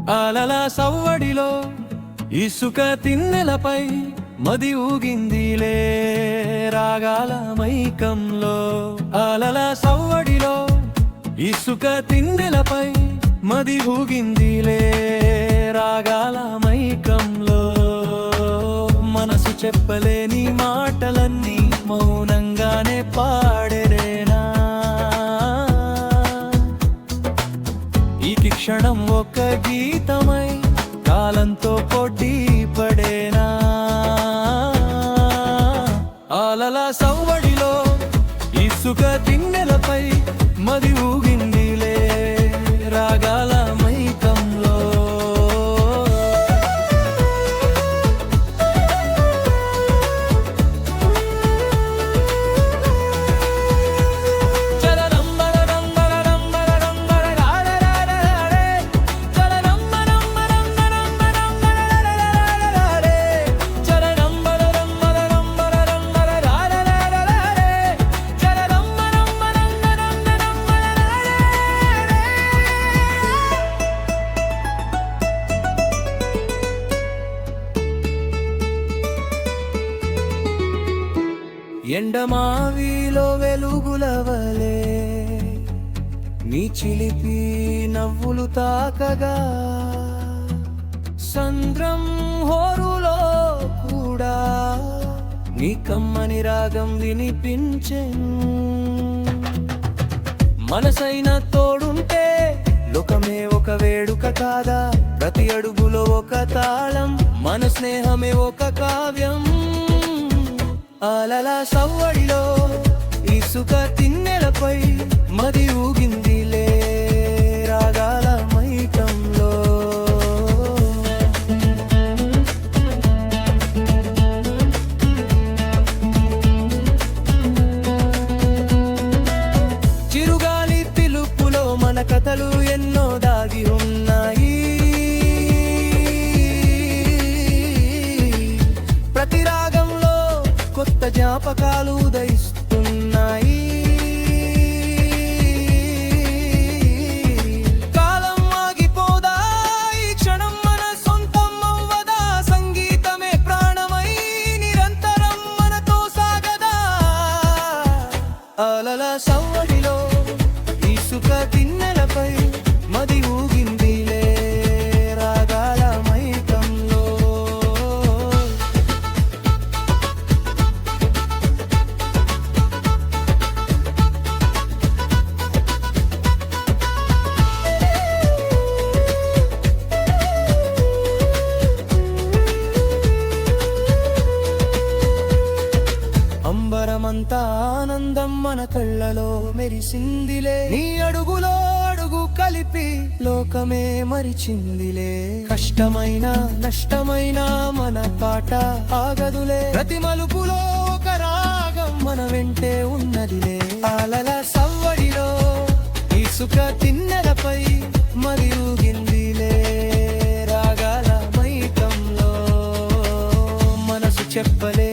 అలల సవ్వడిలో ఇసుక తిన్నెలపై మది ఊగిందిలే రాగాల మైకంలో. అలల సవ్వడిలో ఇసుక తిన్నెలపై మది ఊగిందిలే రాగాల మైకంలో. మనసు చెప్పలేని మాటలన్నీ మౌనంగానే పాడెరేనా. ఈ క్షణం ఒక గీతమై కాలంతో పోటీ పడేనా. అలల సవ్వడిలో ఇసుక తిన్నెలపై మది ఊగిందిలే రాగాల మైకంలో. ఎండమావిలో వెలుగులవలే నీ చిలిపి నవ్వులు తాకగా, సంద్రం హోరులో కూడా నీ కమ్మని రాగం వినిపించెను. మనసైన తోడుంటే లోకమే ఒక వేడుక కాదా. ప్రతి అడుగులో ఒక తాళం, మన స్నేహమే ఒక కావ్యం. అలల సవ్వడిలో ఇసుక తిన్నెలపై మది ఊగిందిలే రాగాల మైకంలో. చిరుగాలి పిలుపులో మన కథలు ఎన్నో దాగి ఉన్నాయి. ప్రతి రాగంలో కొత్త జ్ఞాపకాలు ఉదయిస్తున్నాయి. కాలం ఆగిపోదా, ఈ క్షణం మన సొంతం అవ్వదా. సంగీతమే ప్రాణమై నిరంతరం మనతో సాగదా. అలల సవ్వడిలో ఇసుక తిన్నెలపై మది ఊగిందిలే రాగాల మైకంలో. అంబరమంతా ఆనందం మన కళ్ళలో మెరిసిందిలే. నీ అడుగులో అడుగు కలిపి లోకమే మరిచిందిలే. కష్టమైన నష్టమైన మన పాట ఆగదులే. ప్రతి మలుపులో ఒక రాగం మన వెంటే ఉన్నదిలే. అలల సవ్వడిలో ఇసుక తిన్నెలపై మరి ఊగిందిలే రాగాల మైకంలో. మనసు చెప్పలే